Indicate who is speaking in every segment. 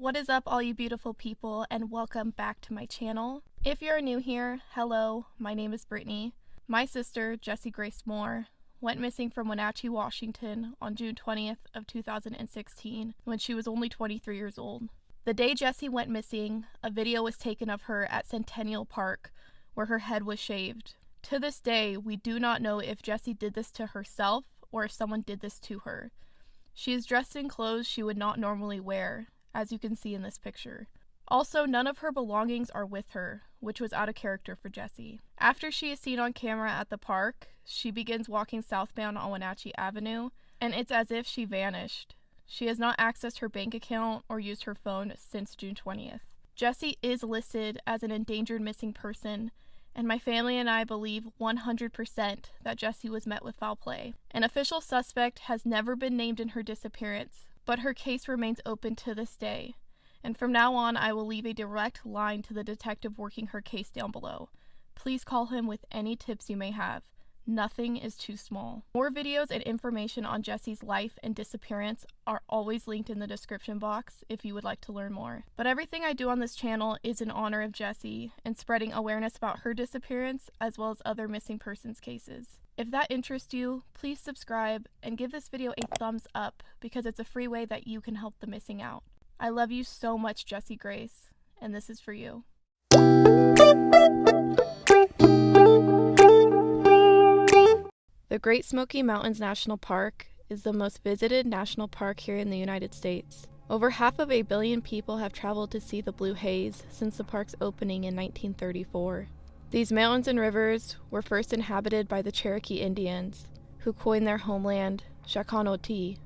Speaker 1: What is up, all you beautiful people, and welcome back to my channel. If you're new here, hello, my name is Brittany. My sister, Jessie Grace Moore, went missing from Wenatchee, Washington on June 20th of 2016 when she was only 23 years old. The day Jessie went missing, a video was taken of her at Centennial Park where her head was shaved. To this day, we do not know if Jessie did this to herself or if someone did this to her. She is dressed in clothes she would not normally wear, as you can see in this picture. Also, none of her belongings are with her, which was out of character for Jessie. After she is seen on camera at the park, she begins walking southbound on Wenatchee Avenue, and it's as if she vanished. She has not accessed her bank account or used her phone since June 20th. Jessie is listed as an endangered missing person, and my family and I believe 100% that Jessie was met with foul play. An official suspect has never been named in her disappearance, but her case remains open to this day. And from now on, I will leave a direct line to the detective working her case down below. Please call him with any tips you may have. Nothing is too small. More videos and information on Jessie's life and disappearance are always linked in the description box if you would like to learn more. But everything I do on this channel is in honor of Jessie and spreading awareness about her disappearance as well as other missing persons cases. If that interests you, please subscribe and give this video a thumbs up because it's a free way that you can help the missing out. I love you so much, Jessie Grace, and this is for you. The Great Smoky Mountains National Park is the most visited national park here in the United States. Over 500 million people have traveled to see the Blue Haze since the park's opening in 1934. These mountains and rivers were first inhabited by the Cherokee Indians, who coined their homeland Shakanoti,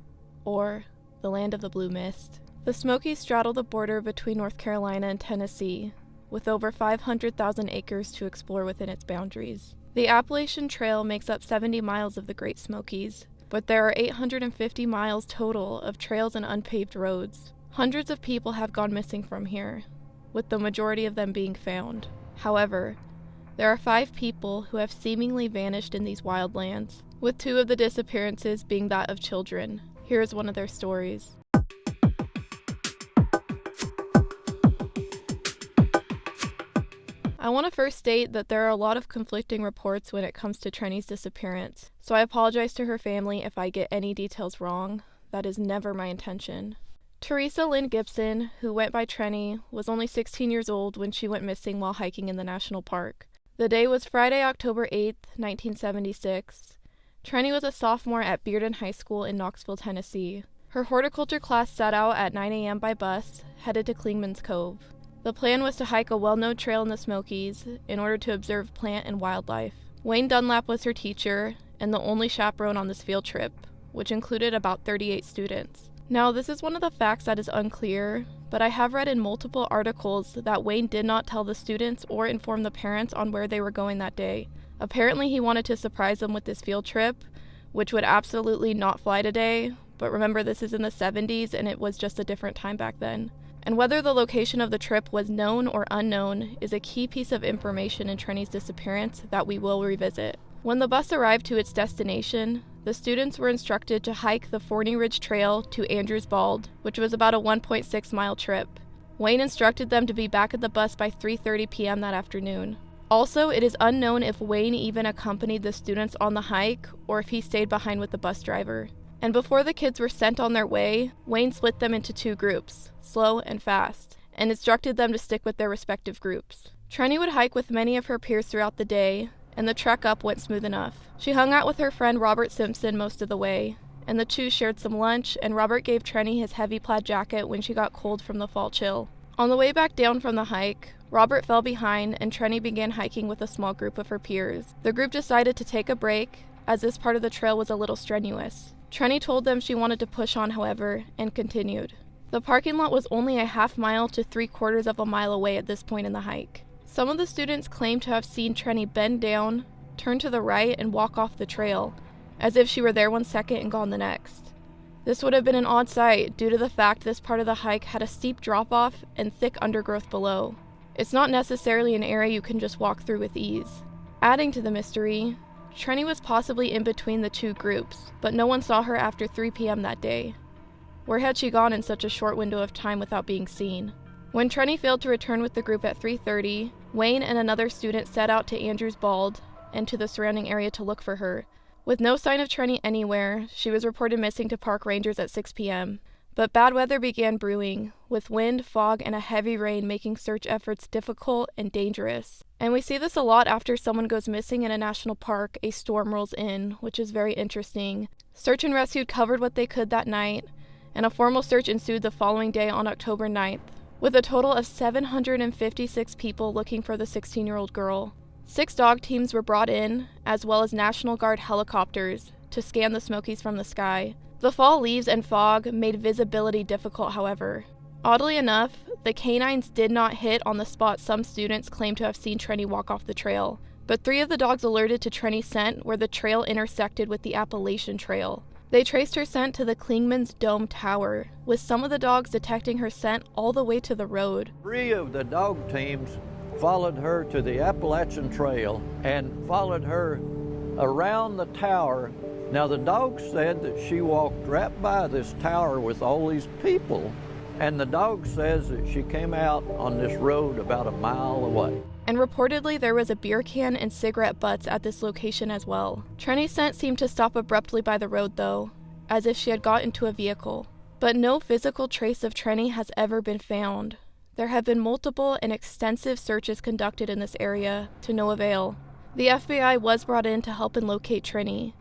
Speaker 1: or the Land of the Blue Mist. The Smokies straddle the border between North Carolina and Tennessee, with over 500,000 acres to explore within its boundaries. The Appalachian Trail makes up 70 miles of the Great Smokies, but there are 850 miles total of trails and unpaved roads. Hundreds of people have gone missing from here, with the majority of them being found. However, there are 5 people who have seemingly vanished in these wild lands, with 2 of the disappearances being that of children. Here is one of their stories. I want to first state that there are a lot of conflicting reports when it comes to Trenny's disappearance, so I apologize to her family if I get any details wrong. That is never my intention. Teresa Lynn Gibson, who went by Trenny, was only 16 years old when she went missing while hiking in the national park. The day was Friday, October 8th, 1976. Trenny was a sophomore at Bearden High School in Knoxville, Tennessee. Her horticulture class set out at 9 a.m. by bus, headed to Clingman's Cove. The plan was to hike a well-known trail in the Smokies in order to observe plant and wildlife. Wayne Dunlap was her teacher and the only chaperone on this field trip, which included about 38 students. Now, this is one of the facts that is unclear, but I have read in multiple articles that Wayne did not tell the students or inform the parents on where they were going that day. Apparently, he wanted to surprise them with this field trip, which would absolutely not fly today, but remember, this is in the 70s and it was just a different time back then. And whether the location of the trip was known or unknown is a key piece of information in Trenny's disappearance that we will revisit. When the bus arrived to its destination, the students were instructed to hike the Forney Ridge Trail to Andrews Bald, which was about a 1.6-mile trip. Wayne instructed them to be back at the bus by 3:30 p.m. that afternoon. Also, it is unknown if Wayne even accompanied the students on the hike or if he stayed behind with the bus driver. And before the kids were sent on their way, Wayne split them into 2 groups, slow and fast, and instructed them to stick with their respective groups. Trenny would hike with many of her peers throughout the day, and the trek up went smooth enough. She hung out with her friend Robert Simpson most of the way, and the 2 shared some lunch, and Robert gave Trenny his heavy plaid jacket when she got cold from the fall chill. On the way back down from the hike, Robert fell behind and Trenny began hiking with a small group of her peers. The group decided to take a break, as this part of the trail was a little strenuous. Trenny told them she wanted to push on, however, and continued. The parking lot was only a half-mile to 3/4 of a mile away at this point in the hike. Some of the students claimed to have seen Trenny bend down, turn to the right, and walk off the trail, as if she were there one second and gone the next. This would have been an odd sight due to the fact this part of the hike had a steep drop-off and thick undergrowth below. It's not necessarily an area you can just walk through with ease. Adding to the mystery, Trenny was possibly in between the 2 groups, but no one saw her after 3 p.m. that day. Where had she gone in such a short window of time without being seen? When Trenny failed to return with the group at 3:30, Wayne and another student set out to Andrews Bald and to the surrounding area to look for her. With no sign of Trenny anywhere, she was reported missing to park rangers at 6 p.m. But bad weather began brewing, with wind, fog, and a heavy rain making search efforts difficult and dangerous. And we see this a lot after someone goes missing in a national park, a storm rolls in, which is very interesting. Search and rescue covered what they could that night, and a formal search ensued the following day on October 9th, with a total of 756 people looking for the 16-year-old girl. 6 dog teams were brought in, as well as National Guard helicopters, to scan the Smokies from the sky. The fall leaves and fog made visibility difficult, however. Oddly enough, the canines did not hit on the spot some students claimed to have seen Trenny walk off the trail, but 3 of the dogs alerted to Trenny's scent where the trail intersected with the Appalachian Trail. They traced her scent to the Klingman's Dome Tower, with some of the dogs detecting her scent all the way to the road.
Speaker 2: 3 of the dog teams followed her to the Appalachian Trail and followed her around the tower. Now, the dog said that she walked right by this tower with all these people, and the dog says that she came out on this road about a mile away.
Speaker 1: And reportedly there was a beer can and cigarette butts at this location as well. Trenny's scent seemed to stop abruptly by the road though, as if she had got into a vehicle. But no physical trace of Trenny has ever been found. There have been multiple and extensive searches conducted in this area, to no avail. The FBI was brought in to help and locate Trenny.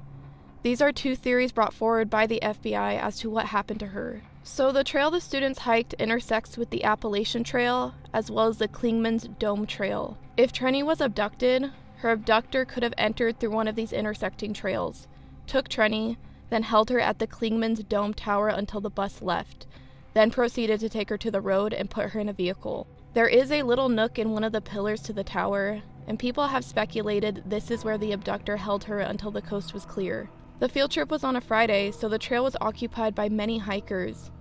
Speaker 1: These are 2 theories brought forward by the FBI as to what happened to her. So the trail the students hiked intersects with the Appalachian Trail, as well as the Klingman's Dome Trail. If Trenny was abducted, her abductor could have entered through one of these intersecting trails, took Trenny, then held her at the Klingman's Dome Tower until the bus left, then proceeded to take her to the road and put her in a vehicle. There is a little nook in one of the pillars to the tower, and people have speculated this is where the abductor held her until the coast was clear. The field trip was on a Friday, so the trail was occupied by many hikers.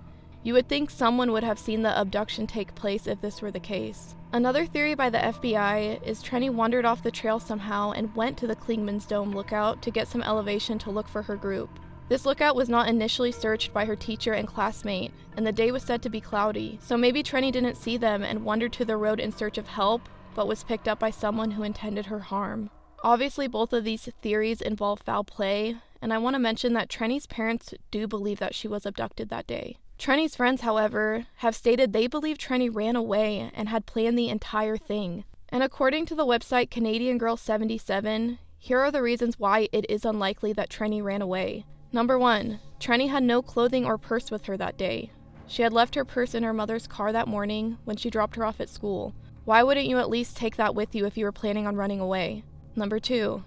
Speaker 1: You would think someone would have seen the abduction take place if this were the case. Another theory by the FBI is Trenny wandered off the trail somehow and went to the Klingman's Dome lookout to get some elevation to look for her group. This lookout was not initially searched by her teacher and classmate, and the day was said to be cloudy, so maybe Trenny didn't see them and wandered to the road in search of help, but was picked up by someone who intended her harm. Obviously, both of these theories involve foul play, and I want to mention that Trenny's parents do believe that she was abducted that day. Trenny's friends, however, have stated they believe Trenny ran away and had planned the entire thing. And according to the website Canadian Girl 77, here are the reasons why it is unlikely that Trenny ran away. Number 1, Trenny had no clothing or purse with her that day. She had left her purse in her mother's car that morning when she dropped her off at school. Why wouldn't you at least take that with you if you were planning on running away? Number 2,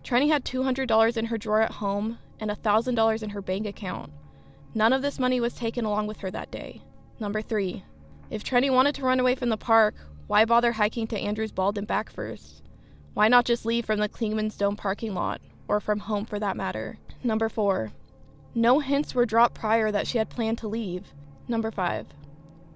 Speaker 1: Trenny had $200 in her drawer at home and $1,000 in her bank account. None of this money was taken along with her that day. Number 3, if Trenny wanted to run away from the park, why bother hiking to Andrews Bald and back first? Why not just leave from the Klingman's Dome parking lot, or from home for that matter? Number 4, no hints were dropped prior that she had planned to leave. Number 5,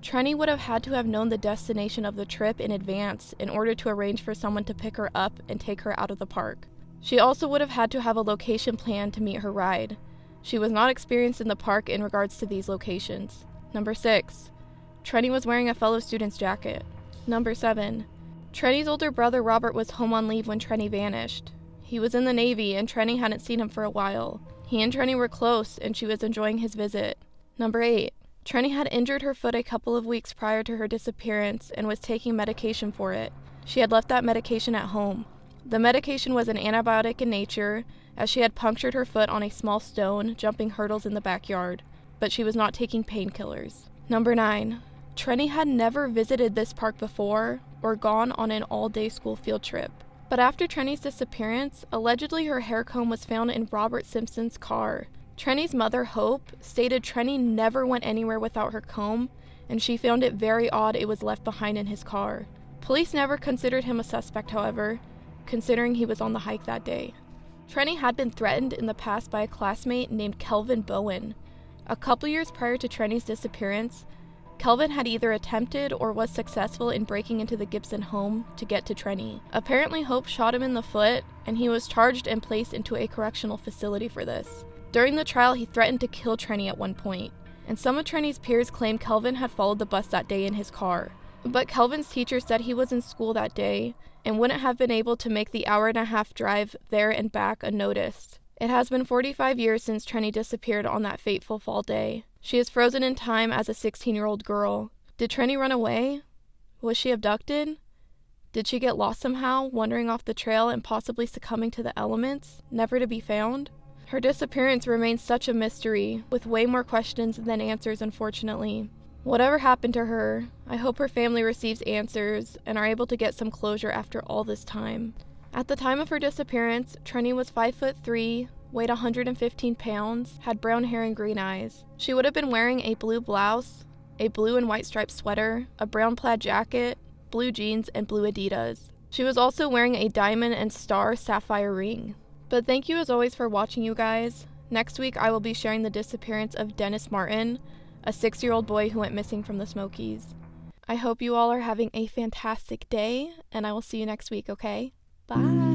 Speaker 1: Trenny would have had to have known the destination of the trip in advance in order to arrange for someone to pick her up and take her out of the park. She also would have had to have a location plan to meet her ride. She was not experienced in the park in regards to these locations. Number 6, Trenny was wearing a fellow student's jacket. Number 7, Trenny's older brother Robert was home on leave when Trenny vanished. He was in the Navy and Trenny hadn't seen him for a while. He and Trenny were close and she was enjoying his visit. Number 8, Trenny had injured her foot a couple of weeks prior to her disappearance and was taking medication for it. She had left that medication at home. The medication was an antibiotic in nature, as she had punctured her foot on a small stone, jumping hurdles in the backyard, but she was not taking painkillers. Number 9, Trenny had never visited this park before or gone on an all-day school field trip. But after Trenny's disappearance, allegedly her hair comb was found in Robert Simpson's car. Trenny's mother, Hope, stated Trenny never went anywhere without her comb, and she found it very odd it was left behind in his car. Police never considered him a suspect, however, considering he was on the hike that day. Trenny had been threatened in the past by a classmate named Kelvin Bowen. A couple years prior to Trenny's disappearance, Kelvin had either attempted or was successful in breaking into the Gibson home to get to Trenny. Apparently, Hope shot him in the foot, and he was charged and placed into a correctional facility for this. During the trial, he threatened to kill Trenny at one point. and some of Trini's peers claimed Kelvin had followed the bus that day in his car. But Kelvin's teacher said he was in school that day and wouldn't have been able to make the hour-and-a-half drive there and back unnoticed. It has been 45 years since Trini disappeared on that fateful fall day. She is frozen in time as a 16-year-old girl. Did Trini run away? Was she abducted? Did she get lost somehow, wandering off the trail and possibly succumbing to the elements, never to be found? Her disappearance remains such a mystery, with way more questions than answers, unfortunately. Whatever happened to her, I hope her family receives answers and are able to get some closure after all this time. At the time of her disappearance, Trini was 5'3", weighed 115 pounds, had brown hair and green eyes. She would have been wearing a blue blouse, a blue and white striped sweater, a brown plaid jacket, blue jeans, and blue Adidas. She was also wearing a diamond and star sapphire ring. But thank you as always for watching, you guys. Next week I will be sharing the disappearance of Dennis Martin, a 6-year-old boy who went missing from the Smokies. I hope you all are having a fantastic day, and I will see you next week, okay? Bye!